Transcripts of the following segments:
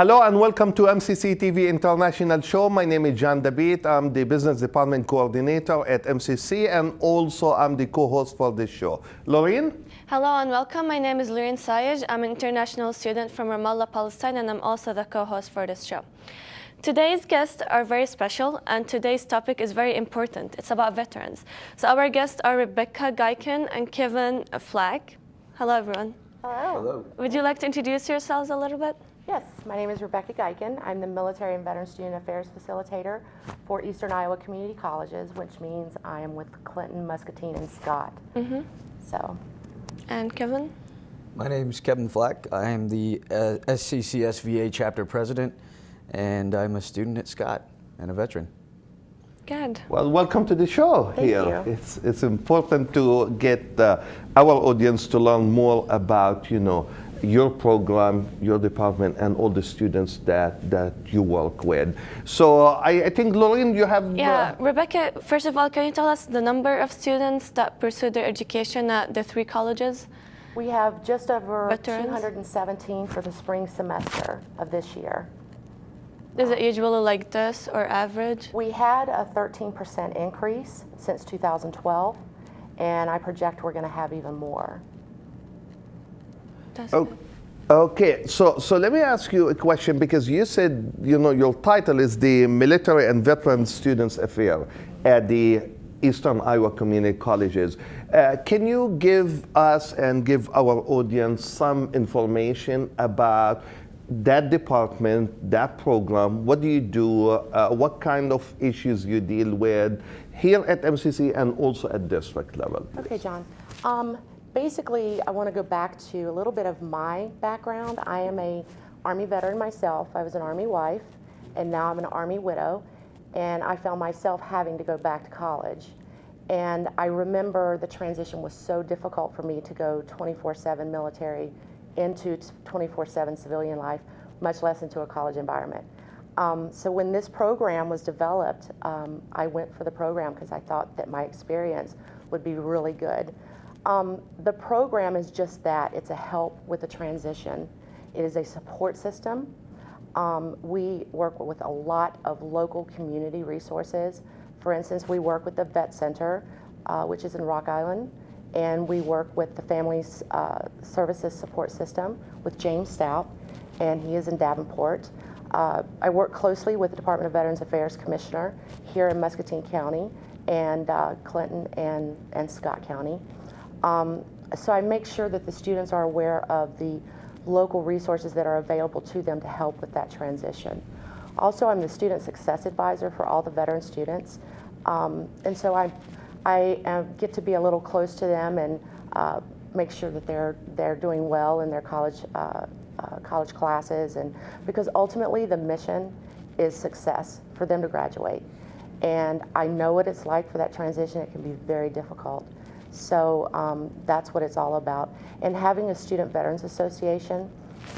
Hello and welcome to MCC TV International Show. My name is John Dabeet. I'm the Business Department Coordinator at MCC, and also I'm the co-host for this show. Loureen? Hello and welcome. My name is Loureen Sayej. I'm an international student from Ramallah, Palestine, and I'm also the co-host for this show. Today's guests are very special, and today's topic is very important. It's about veterans. So our guests are Rebecca Geiken and Kevin Flack. Hello, everyone. Hello. Hello. Would you like to introduce yourselves a little bit? Yes, my name is Rebecca Geiken. I'm the Military and Veteran Student Affairs Facilitator for Eastern Iowa Community Colleges, which means I am with Clinton, Muscatine, and Scott. So. And Kevin? My name is Kevin Flack. I am the SCC SVA Chapter President, and I'm a student at Scott and a veteran. Good. Well, welcome to the show. Thank here. you. It's important to get our audience to learn more about, your program, your department, and all the students that you work with. So I think, Loureen, you have... Yeah, Rebecca, first of all, can you tell us the number of students that pursue their education at the three colleges? We have just over Veterans? 217 for the spring semester of this year. Is it usually like this or average? We had a 13% increase since 2012, and I project we're going to have even more. That's Oh, okay, so let me ask you a question, because you said, your title is the Military and Veteran Students Affair at the Eastern Iowa Community Colleges. Can you give us and give our audience some information about that department, that program? What do you do? What kind of issues you deal with here at MCC and also at district level? Okay, John. Basically, I want to go back to a little bit of my background. I am a Army veteran myself. I was an Army wife, and now I'm an Army widow, and I found myself having to go back to college. And I remember the transition was so difficult for me to go 24/7 military into 24/7 civilian life, much less into a college environment. So when this program was developed, I went for the program because I thought that my experience would be really good. The program is just that. It's a help with the transition. It is a support system. We work with a lot of local community resources. For instance, we work with the Vet Center, which is in Rock Island, and we work with the Family Services Support System with James Stout, and he is in Davenport. I work closely with the Department of Veterans Affairs Commissioner here in Muscatine County and Clinton and Scott County. So I make sure that the students are aware of the local resources that are available to them to help with that transition. Also, I'm the Student Success Advisor for all the veteran students. And so I get to be a little close to them and make sure that they're doing well in their college classes, and because ultimately the mission is success for them to graduate. And I know what it's like for that transition. It can be very difficult. So that's what it's all about. And having a Student Veterans Association,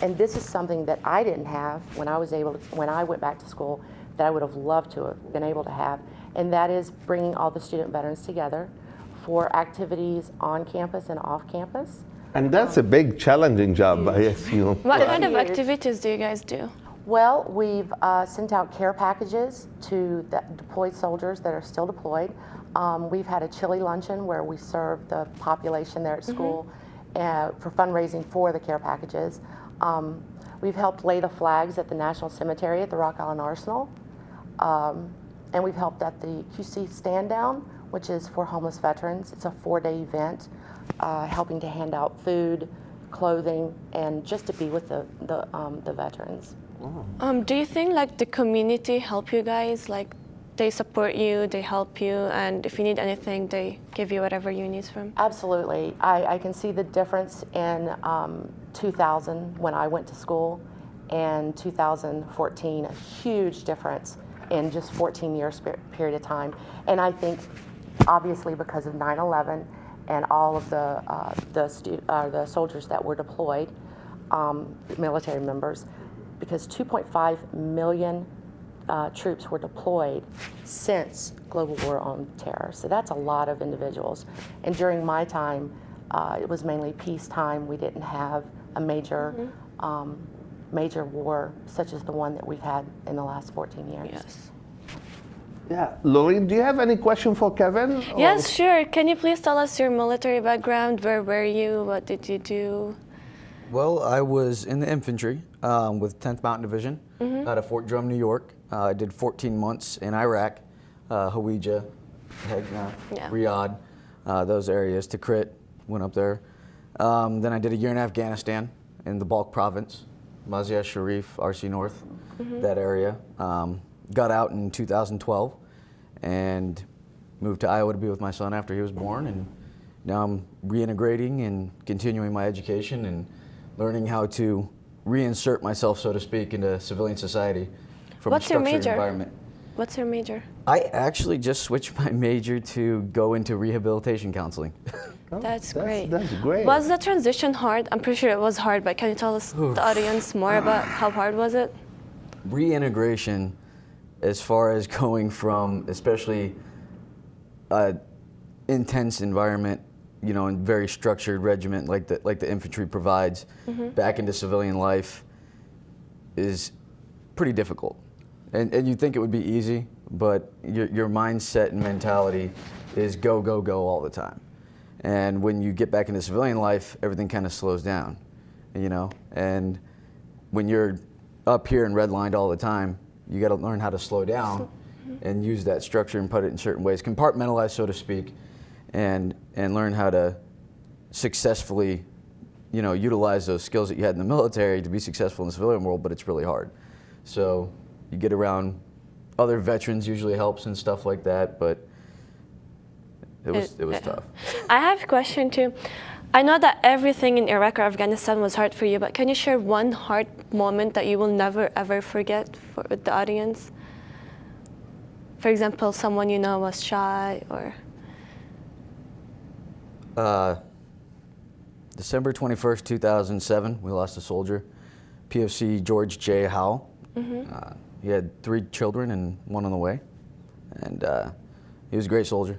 and this is something that I didn't have when I went back to school, that I would have loved to have been able to have, and that is bringing all the student veterans together for activities on campus and off campus. And that's a big challenging job, I assume. What kind of Huge. activities do you guys do? Well, we've sent out care packages to the deployed soldiers that are still deployed. We've had a chili luncheon where we serve the population there at school for fundraising for the care packages. We've helped lay the flags at the National Cemetery at the Rock Island Arsenal. And we've helped at the QC Stand Down, which is for homeless veterans. It's a 4-day event, helping to hand out food, clothing, and just to be with the veterans. Do you think like the community help you guys? Like they support you, they help you, and if you need anything, they give you whatever you need from? Absolutely. I can see the difference in 2000 when I went to school and 2014, a huge difference in just 14 years period of time. And I think obviously because of 9/11 and all of the soldiers that were deployed, military members, because 2.5 million troops were deployed since global war on terror. So that's a lot of individuals. And during my time, it was mainly peacetime. We didn't have a major major war such as the one that we've had in the last 14 years. Yes. Yeah, Loureen, do you have any question for Kevin? Yes, sure. Can you please tell us your military background? Where were you? What did you do? Well, I was in the infantry with 10th Mountain Division out of Fort Drum, New York. I did 14 months in Iraq, Hawija, Hegna, Yeah. Riyadh, those areas. Tikrit, went up there. Then I did a year in Afghanistan in the Balkh province, Mazar Sharif, RC North, that area. Got out in 2012 and moved to Iowa to be with my son after he was born. And now I'm reintegrating and continuing my education and learning how to reinsert myself, so to speak, into civilian society from What's a your structured major? environment. What's your major? I actually just switched my major to go into rehabilitation counseling. That's great. That's great. Was the transition hard? I'm pretty sure it was hard, but can you tell us, the audience, more about how hard was it? Reintegration, as far as going from especially an intense environment, you know, and very structured regiment like the infantry provides, back into civilian life is pretty difficult. And you'd think it would be easy, but your mindset and mentality is go, go, go all the time. And when you get back into civilian life, everything kind of slows down, you know? And when you're up here and redlined all the time, you got to learn how to slow down and use that structure and put it in certain ways, compartmentalize, so to speak, and learn how to successfully, you know, utilize those skills that you had in the military to be successful in the civilian world, but it's really hard. So you get around other veterans usually helps and stuff like that, but it was tough. I have a question too. I know that everything in Iraq or Afghanistan was hard for you, but can you share one hard moment that you will never ever forget with the audience? For example, someone you know was shy, or... December 21st, 2007, we lost a soldier, PFC George J. Howell. He had 3 children and 1 on the way, and he was a great soldier,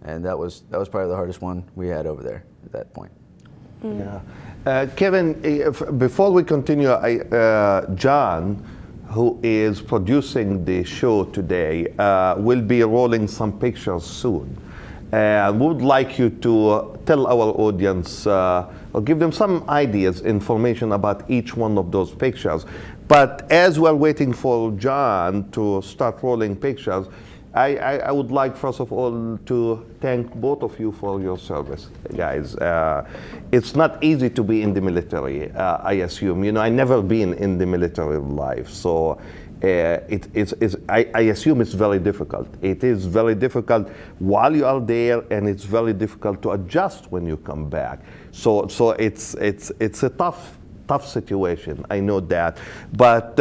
and that was probably the hardest one we had over there at that point. Yeah. Kevin, before we continue, John, who is producing the show today, will be rolling some pictures soon. We would like you to tell our audience or give them some ideas, information about each one of those pictures. But as we're waiting for John to start rolling pictures, I would like, first of all, to thank both of you for your service, guys. It's not easy to be in the military, I assume. You know, I've never been in the military life, so I assume it's very difficult. It is very difficult while you are there, and it's very difficult to adjust when you come back. So it's a tough situation. I know that, but.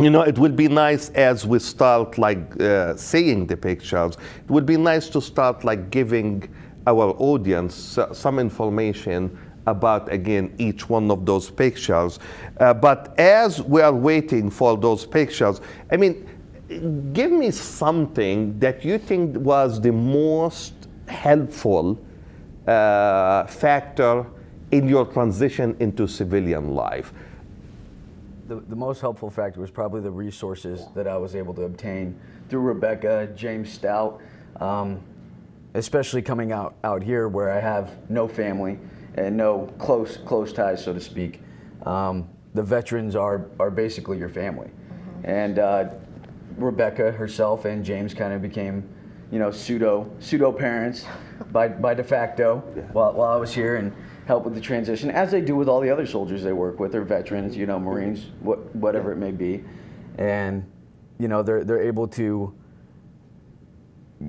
You know, it would be nice as we start seeing the pictures, it would be nice to start giving our audience some information about, again, each one of those pictures. But as we are waiting for those pictures, I mean, give me something that you think was the most helpful factor in your transition into civilian life. The most helpful factor was probably the resources that I was able to obtain through Rebecca, James Stout, especially coming out here where I have no family and no close ties, so to speak. The veterans are basically your family. And Rebecca herself and James kind of became, you know, pseudo parents by de facto while I was here, and help with the transition, as they do with all the other soldiers they work with, or veterans, you know, Marines, whatever it may be. And, you know, they're able to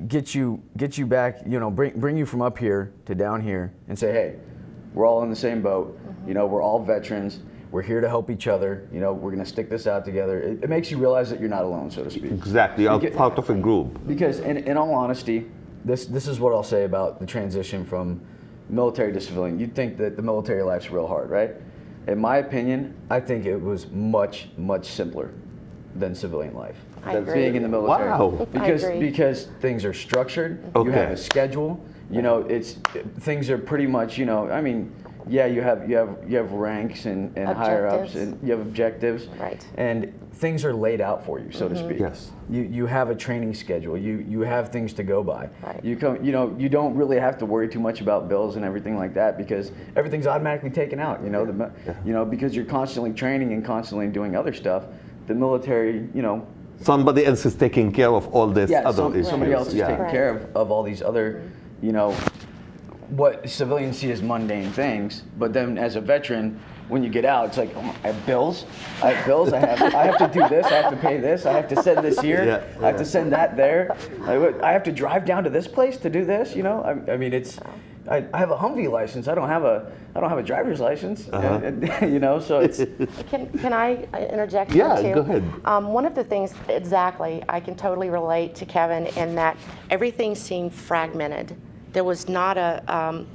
get you back, you know, bring you from up here to down here and say, hey, we're all in the same boat. You know, we're all veterans. We're here to help each other. You know, we're going to stick this out together. It makes you realize that you're not alone, so to speak. Exactly, you're part of a group. Because in all honesty, this is what I'll say about the transition from military to civilian. You'd think that the military life's real hard, right? In my opinion, I think it was much simpler than civilian life. I Than agree. being in the military. Wow. Because things are structured. You have a schedule. You know, things are pretty much, you know, I mean, Yeah, you have ranks and higher ups, Objectives. and you have objectives. Right. And things are laid out for you, so to speak. Yes. You have a training schedule. You have things to go by. Right. You don't really have to worry too much about bills and everything like that, because everything's automatically taken out. Because you're constantly training and constantly doing other stuff. The military, Somebody else is taking care of all this other issues. somebody else is Yeah. taking care of all these other, what civilians see as mundane things. But then as a veteran, when you get out, it's like, oh, I have bills. I have to do this. I have to pay this. I have to send this here. Yeah, I have to send that there. I have to drive down to this place to do this. I mean, it's. I have a Humvee license. I don't have a driver's license. So it's. Can I interject? Yeah, here too? go ahead. One of the things, exactly, I can totally relate to Kevin in that everything seemed fragmented. There was not a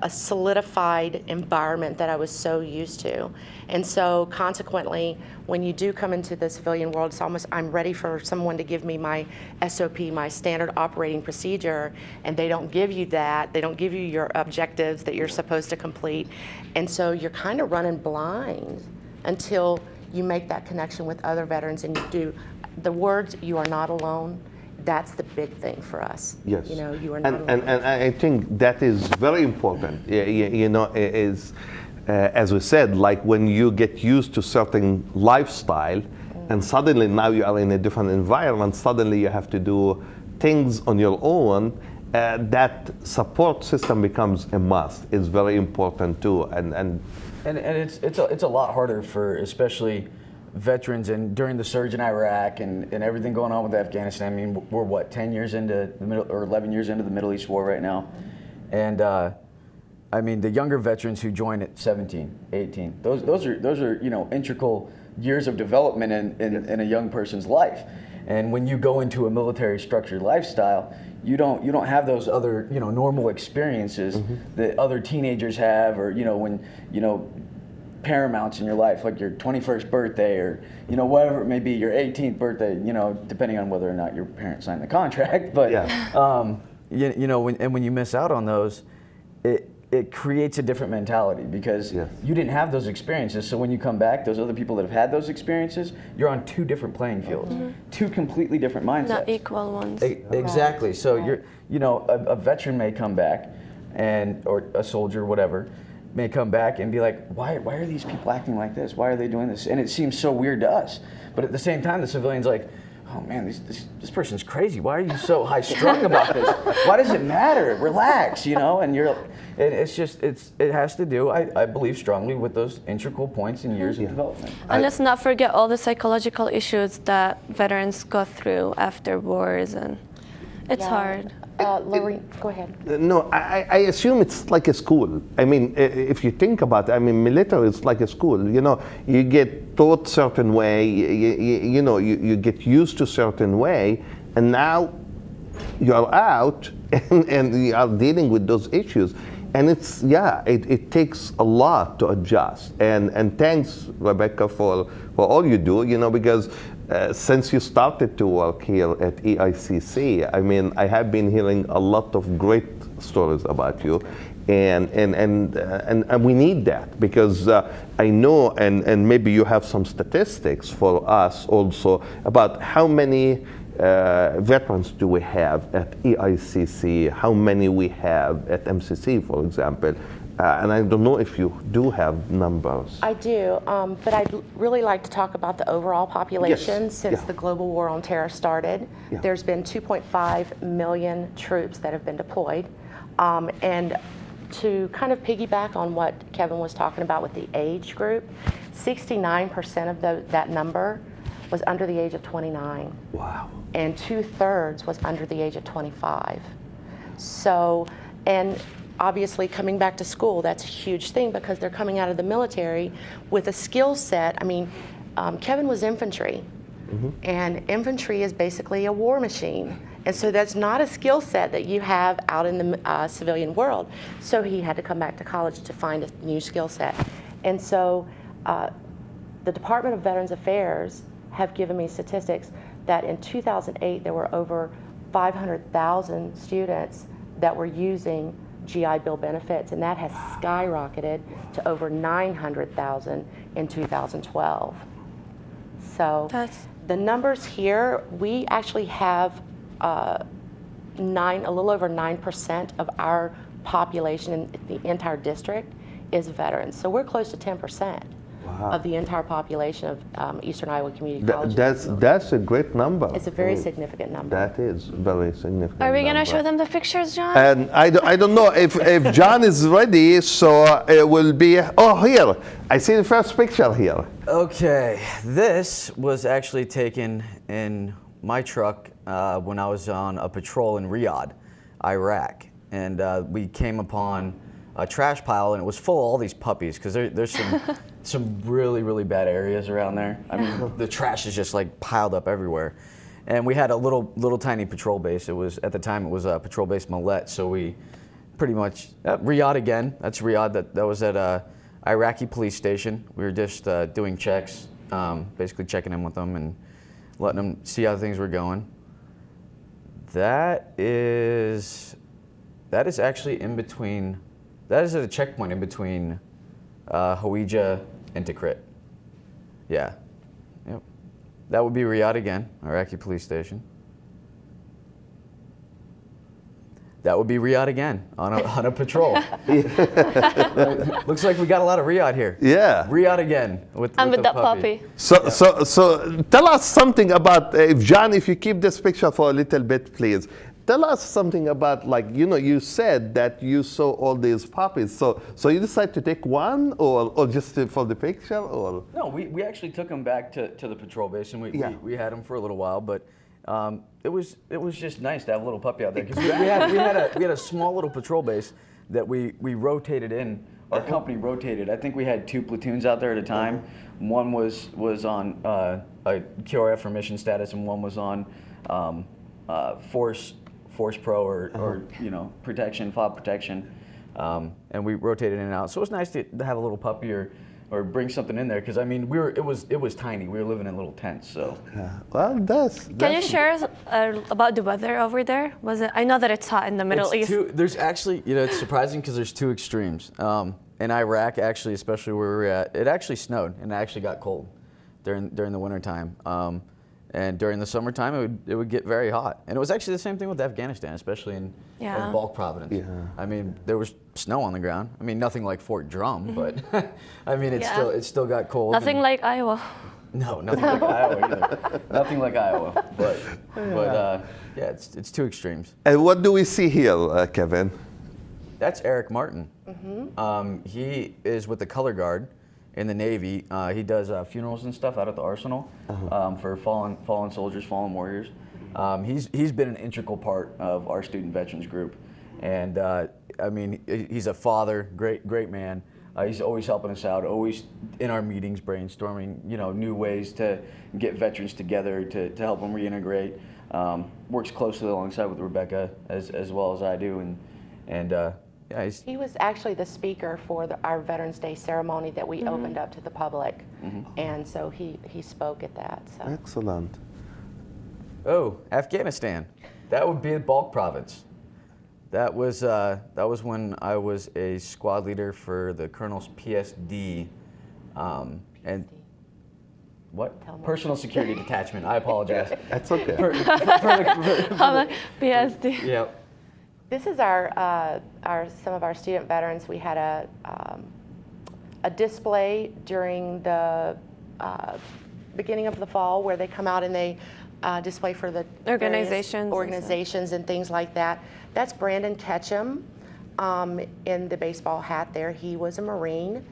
solidified environment that I was so used to. And so consequently, when you do come into the civilian world, it's almost, I'm ready for someone to give me my SOP, my standard operating procedure, and they don't give you that. They don't give you your objectives that you're supposed to complete. And so you're kind of running blind until you make that connection with other veterans and you do. The words, "you are not alone," that's the big thing for us. Yes. You are not alone. And I think that is very important. As we said, like when you get used to certain lifestyle, and suddenly now you are in a different environment, suddenly you have to do things on your own. That support system becomes a must. It's very important too, and it's a lot harder for especially veterans, and during the surge in Iraq and everything going on with Afghanistan. I mean, we're 10 years into the middle, or 11 years into the Middle East war right now. And I mean, the younger veterans who join at 17, 18, those are integral years of development in a young person's life. And when you go into a military structured lifestyle, you don't have those other normal experiences that other teenagers have, or when paramounts in your life, like your 21st birthday, or whatever it may be, your 18th birthday, depending on whether or not your parents signed the contract. But when you miss out on those, it creates a different mentality, because you didn't have those experiences. So when you come back, those other people that have had those experiences, you're on two different playing fields, two completely different mindsets. Not equal ones. Exactly. So a veteran may come back, or a soldier, whatever, may come back and be like, why are these people acting like this? Why are they doing this? And it seems so weird to us. But at the same time, the civilian's like, oh man, this person's crazy. Why are you so high strung about this? Why does it matter? Relax, and it has to do, I believe strongly, with those integral points and years of development. And let's not forget all the psychological issues that veterans go through after wars, and it's hard. Loureen, go ahead. No, I assume it's like a school. I mean, if you think about it, I mean, military is like a school. You get taught certain way. You get used to certain way, and now you're out and you are dealing with those issues. And it takes a lot to adjust. And thanks, Rebecca, for all you do. Because since you started to work here at EICC, I mean, I have been hearing a lot of great stories about you, and we need that, because I know, and maybe you have some statistics for us also about how many veterans do we have at EICC, how many we have at MCC, for example. And I don't know if you do have numbers. I do, but I'd really like to talk about the overall population since the global war on terror started. Yeah. There's been 2.5 million troops that have been deployed. And to kind of piggyback on what Kevin was talking about with the age group, 69% of that number was under the age of 29. Wow. And 2/3 was under the age of 25. So, and obviously coming back to school, that's a huge thing, because they're coming out of the military with a skill set. I mean, Kevin was infantry, and infantry is basically a war machine. And so that's not a skill set that you have out in the civilian world. So he had to come back to college to find a new skill set. And so the Department of Veterans Affairs have given me statistics that in 2008 there were over 500,000 students that were using GI Bill benefits, and that has skyrocketed to over $900,000 in 2012. So the numbers here, we actually have a little over 9% of our population in the entire district is veterans. So we're close to 10%. Wow. Of the entire population of Eastern Iowa Community Colleges. That's a great number. It's a very significant number. That is very significant. Are we going to number. show them the pictures, John? And I don't know if John is ready, so it will be, oh, here. I see the first picture here. Okay, this was actually taken in my truck when I was on a patrol in Riyadh, Iraq. And we came upon a trash pile, and it was full of all these puppies, because there's some really, really bad areas around there. I mean, the trash is just like piled up everywhere. And we had a little tiny patrol base. It was, at the time, it was a patrol base Millet, so we pretty much, Riyadh again, that's Riyadh, that was at a Iraqi police station. We were just doing checks, basically checking in with them and letting them see how things were going. That is actually in between, that is at a checkpoint in between Hawija and Tikrit. Yeah. Yep. That would be Riyadh again, Iraqi police station. That would be Riyadh again on a patrol. Looks like we got a lot of Riyadh here. Yeah. Riyadh again with that puppy. So tell us something about, if you keep this picture for a little bit, please. Tell us something about, like, you said that you saw all these puppies. So you decided to take one, or just for the picture, or? No, we actually took them back to the patrol base, and we had them for a little while, but it was just nice to have a little puppy out there, because we had a small little patrol base that we rotated in. Our company rotated. I think we had 2 platoons out there at a time. One was on a QRF for mission status, and one was on Force Pro or protection, fob protection, and we rotated in and out. So it was nice to have a little puppy or bring something in there, because I mean it was tiny. We were living in little tents, so. Well, that's. Can you share about the weather over there? I know that it's hot in the Middle East. There's actually, it's surprising because there's 2 extremes. In Iraq, actually, especially where we're at, it actually snowed and it actually got cold during the winter time. And during the summertime, it would get very hot. And it was actually the same thing with Afghanistan, especially in Balk Providence. Yeah. I mean, there was snow on the ground. I mean, nothing like Fort Drum, but I mean, it still got cold. Nothing like Iowa. No, nothing like Iowa either. Nothing like Iowa. But yeah, it's 2 extremes. And what do we see here, Kevin? That's Eric Martin. Mm-hmm. He is with the Color Guard in the Navy. He does funerals and stuff out at the Arsenal for fallen soldiers, fallen warriors. He's been an integral part of our student veterans group, and I mean, he's a father, great man. He's always helping us out, always in our meetings brainstorming, new ways to get veterans together to help them reintegrate. Works closely alongside with Rebecca as well as I do, and yeah, he was actually the speaker for our Veterans Day ceremony that we opened up to the public, and so he spoke at that. So. Excellent. Oh, Afghanistan. That would be Balk Province. That was when I was a squad leader for the Colonel's PSD, and what? Personal Security Detachment. I apologize. That's okay. PSD. Yep. This is some of our student veterans. We had a display during the beginning of the fall where they come out and they display for the organizations and things like that. That's Brandon Ketchum in the baseball hat there. He was a Marine.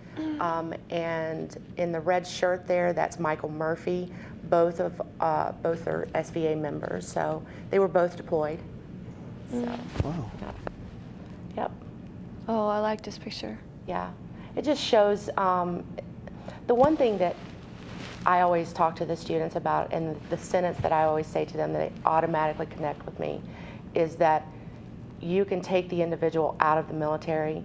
And in the red shirt there, that's Michael Murphy. Both are SVA members. So they were both deployed. So, wow. Yep. Oh, I like this picture. Yeah. It just shows the one thing that I always talk to the students about, and the sentence that I always say to them that they automatically connect with me, is that you can take the individual out of the military,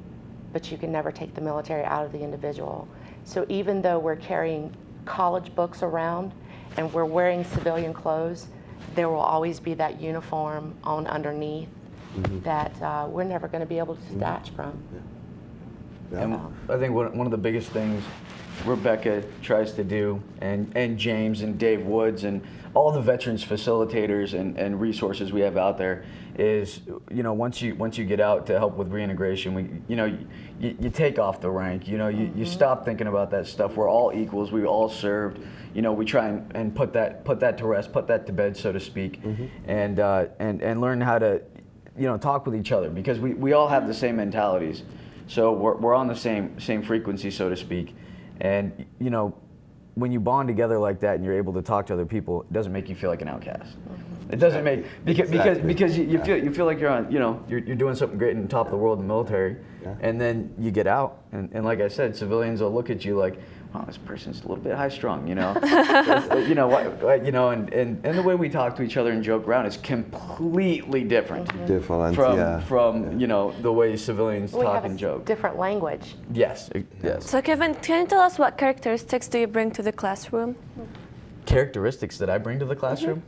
but you can never take the military out of the individual. So even though we're carrying college books around and we're wearing civilian clothes, there will always be that uniform on underneath that we're never going to be able to detach from. And I think one of the biggest things Rebecca tries to do, and James and Dave Woods and all the veterans facilitators and resources we have out there is, once you get out to help with reintegration, you take off the rank. You stop thinking about that stuff. We're all equals. We all served. We try and put that to rest, put that to bed, so to speak, and learn how to talk with each other, because we all have the same mentalities. So we're on the same frequency, so to speak. And when you bond together like that and you're able to talk to other people, it doesn't make you feel like an outcast. It doesn't make because you feel like you're on you're doing something great in top of the world in the military, and then you get out and like I said, civilians will look at you like, oh, this person's a little bit high strung, and the way we talk to each other and joke around is completely different. From the way civilians talk and joke. Different language. Yes. So Kevin, can you tell us what characteristics do you bring to the classroom? Characteristics that I bring to the classroom?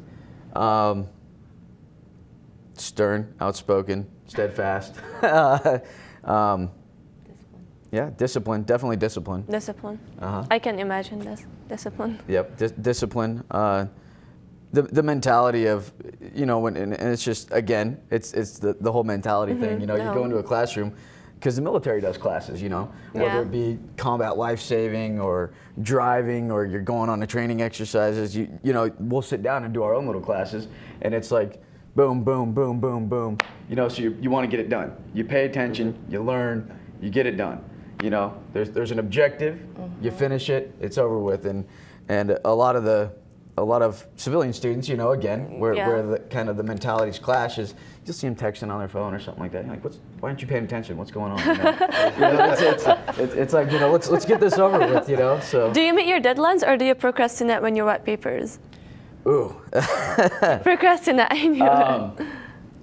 Stern, outspoken, steadfast. Yeah, discipline, definitely discipline. Discipline. I can imagine this. Discipline. Yep, discipline. The mentality of, and it's just, again, it's the whole mentality thing. You go into a classroom, because the military does classes, whether it be combat life-saving or driving, or you're going on the training exercises, we'll sit down and do our own little classes, and it's like, boom, boom, boom, boom, boom. So you want to get it done. You pay attention, you learn, you get it done. There's an objective, you finish it, it's over with, and a lot of civilian students, again, where the kind of the mentalities clash is, you'll see them texting on their phone or something like that. You're like, why aren't you paying attention? What's going on? It's like, let's get this over with, So. Do you meet your deadlines, or do you procrastinate when you write papers? Ooh. Procrastinate, I knew it.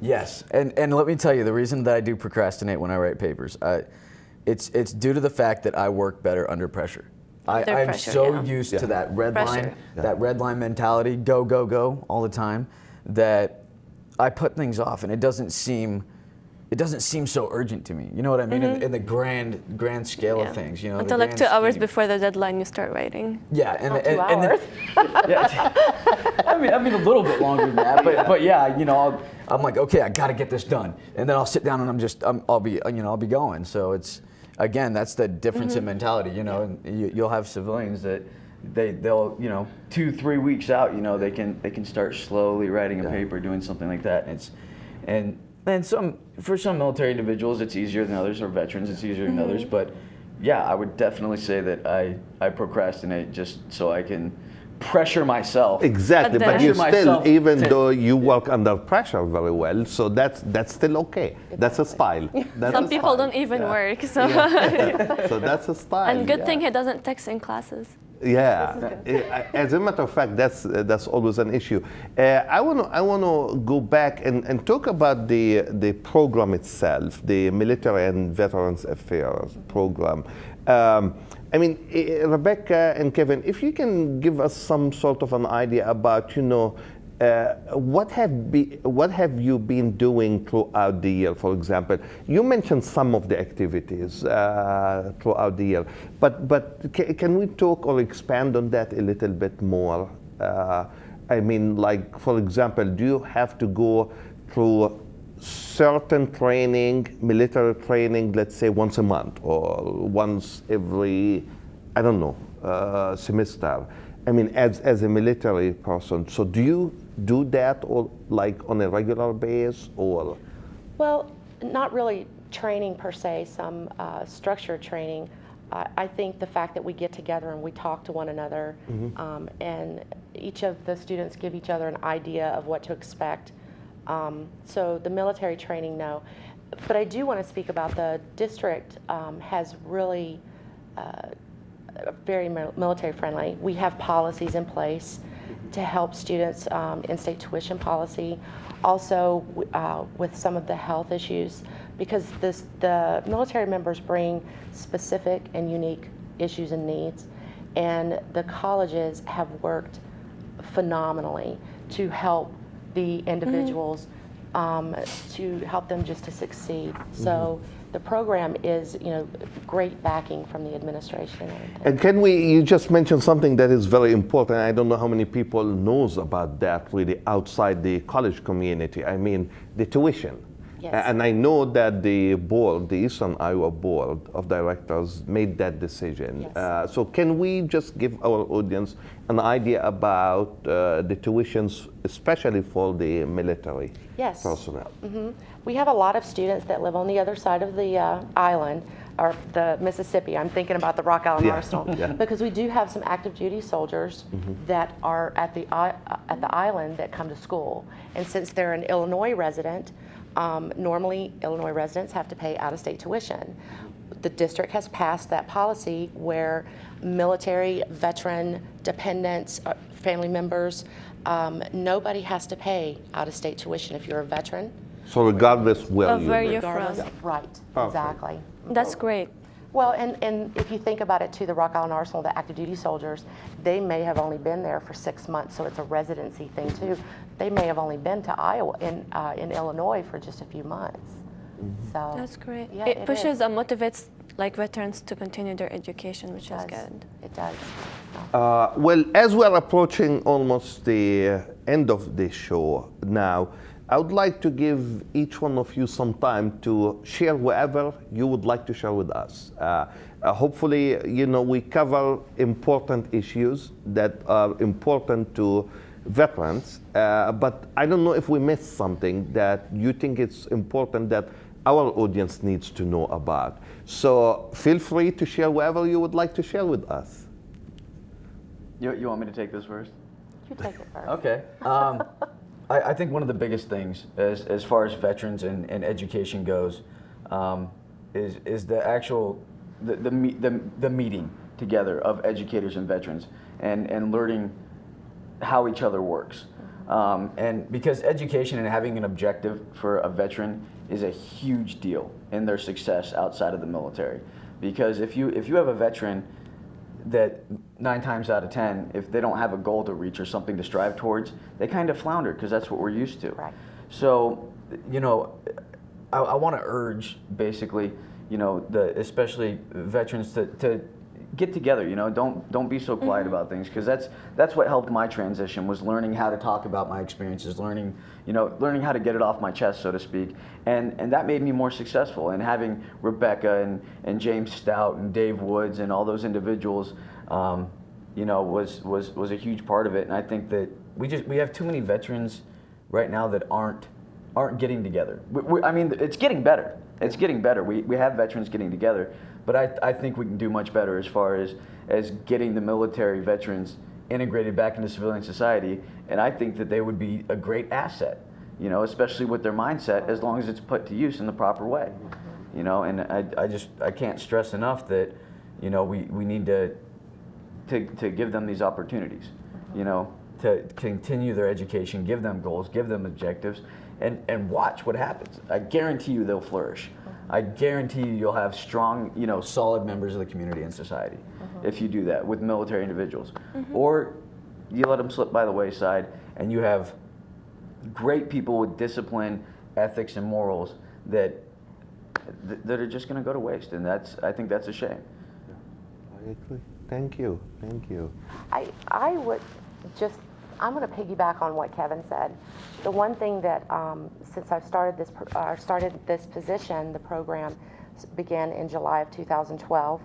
Yes, and let me tell you, the reason that I do procrastinate when I write papers, it's due to the fact that I work better under pressure. I'm so used to that red line mentality, go, go, go all the time, that I put things off, and it doesn't seem so urgent to me. You know what I mean? In the grand scale of things, Until like 2 hours before the deadline, you start writing. Yeah, and 2 hours. I mean a little bit longer than that, but yeah, I'm like, okay, I got to get this done, and then I'll sit down and I'll be going. So it's, again, that's the difference in mentality. And you'll have civilians that they'll 2-3 weeks out, they can start slowly writing a paper, doing something like that, and for some military individuals it's easier than others, or veterans it's easier than others, but yeah, I would definitely say that I procrastinate just so I can pressure myself. Exactly, but you still, even though you work under pressure very well, so that's still okay. That's a style. Some people don't even work, so. So that's a style. And good thing he doesn't text in classes. Yeah, as a matter of fact, that's always an issue. I want to go back and talk about the program itself, the Military and Veterans Affairs program. I mean, Rebecca and Kevin, if you can give us some sort of an idea about, what have you been doing throughout the year, for example? You mentioned some of the activities throughout the year, but can we talk or expand on that a little bit more? I mean, like, for example, do you have to go through certain training, military training, let's say once a month or once every, I don't know, semester? I mean, as a military person, so do you do that, or like on a regular basis, or? Well, not really training per se, some structured training. I think the fact that we get together and we talk to one another, and each of the students give each other an idea of what to expect. So the military training, no. But I do want to speak about the district has really very military friendly. We have policies in place to help students, in-state tuition policy, also with some of the health issues, because the military members bring specific and unique issues and needs, and the colleges have worked phenomenally to help the individuals to help them just to succeed. So the program is, great backing from the administration. And you just mentioned something that is very important. I don't know how many people knows about that really outside the college community. I mean, the tuition. Yes. And I know that the board, the Eastern Iowa Board of Directors made that decision. Yes. So can we just give our audience an idea about the tuitions, especially for the military Yes. personnel? We have a lot of students that live on the other side of the island, or the Mississippi. I'm thinking about the Rock Island Arsenal, because we do have some active duty soldiers that are at the island that come to school. And since they're an Illinois resident, normally Illinois residents have to pay out-of-state tuition. The district has passed that policy where military, veteran, dependents, family members, nobody has to pay out-of-state tuition if you're a veteran. So regardless where Of you where live. you're from. Right, Perfect. exactly. That's great. Well, and if you think about it too, the Rock Island Arsenal, the active duty soldiers, they may have only been there for 6 months, so it's a residency thing too. They may have only been to Iowa, in Illinois for just a few months. So That's great. Yeah, it it pushes is. and motivates veterans to continue their education, which is It does. good. It does. Well, as we're approaching almost the end of the show now, I would like to give each one of you some time to share whatever you would like to share with us. Hopefully, we cover important issues that are important to veterans, but I don't know if we missed something that you think it's important that our audience needs to know about. So feel free to share whatever you would like to share with us. You want me to take this first? You take it first. Okay. I think one of the biggest things as far as veterans and education goes is the actual the meeting together of educators and veterans and learning how each other works. And because education and having an objective for a veteran is a huge deal in their success outside of the military. Because if you have a veteran that 9 times out of 10, if they don't have a goal to reach or something to strive towards, they kind of flounder because that's what we're used to. Right. So, I want to urge basically, especially veterans to get together. Don't be so quiet about things, because that's what helped my transition, was learning how to talk about my experiences, learning how to get it off my chest, so to speak, and that made me more successful. And having Rebecca and James Stout and Dave Woods and all those individuals, was a huge part of it. And I think that we have too many veterans right now that aren't getting together. I mean, it's getting better. It's getting better. We have veterans getting together, but I think we can do much better as far as getting the military veterans integrated back into civilian society. And I think that they would be a great asset, especially with their mindset, as long as it's put to use in the proper way. And I can't stress enough that, we need to give them these opportunities, to continue their education, give them goals, give them objectives, and watch what happens. I guarantee you they'll flourish. I guarantee you'll have strong, solid members of the community and society if you do that with military individuals. Or you let them slip by the wayside and you have great people with discipline, ethics, and morals that are just going to go to waste. And I think that's a shame. I agree. Thank you. I would I'm going to piggyback on what Kevin said. The one thing that, since I've started this position, the program began in July of 2012.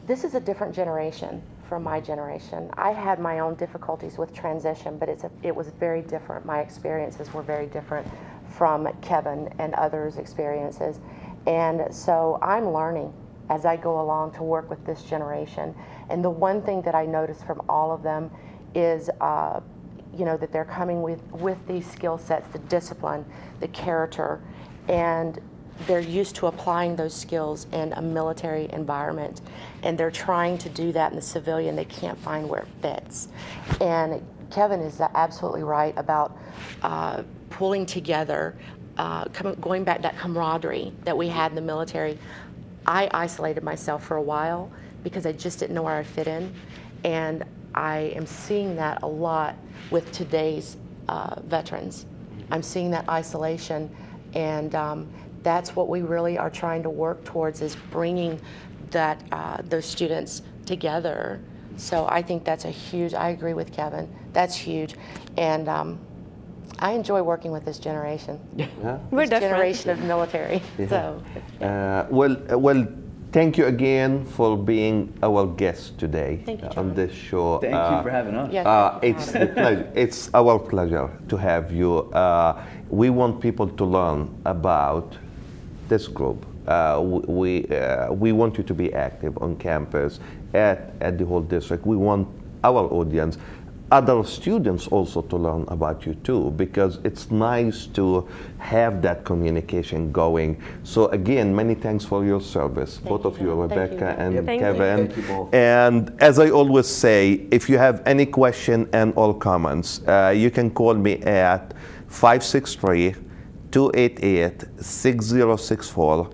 This is a different generation from my generation. I had my own difficulties with transition, but it was very different. My experiences were very different from Kevin and others' experiences. And so I'm learning as I go along to work with this generation. And the one thing that I noticed from all of them is, that they're coming with these skill sets, the discipline, the character, and they're used to applying those skills in a military environment. And they're trying to do that in the civilian. They can't find where it fits. And Kevin is absolutely right about pulling together, going back that camaraderie that we had in the military. I isolated myself for a while because I just didn't know where I fit in, and I am seeing that a lot with today's veterans. I'm seeing that isolation, and that's what we really are trying to work towards, is bringing that those students together. So I think that's a huge, I agree with Kevin, that's huge. And I enjoy working with this generation. Yeah. We're This different. generation of military. So Well, thank you again for being our guest today Thank you, on John. this show. Thank you for having us. yes, thank you for It's having me. it's our pleasure to have you. We want people to learn about this group. We want you to be active on campus at the whole district. We want our audience, other students also, to learn about you too, because it's nice to have that communication going. So again, many thanks for your service, both of you, John. Thank you. Rebecca and Thank you. Kevin. Thank you both. And as I always say, if you have any question and or comments, you can call me at 563-288-6064,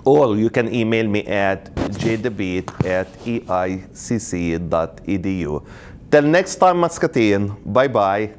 or you can email me at jdabeet@eicc.edu. Till next time, Muscatine. Bye-bye.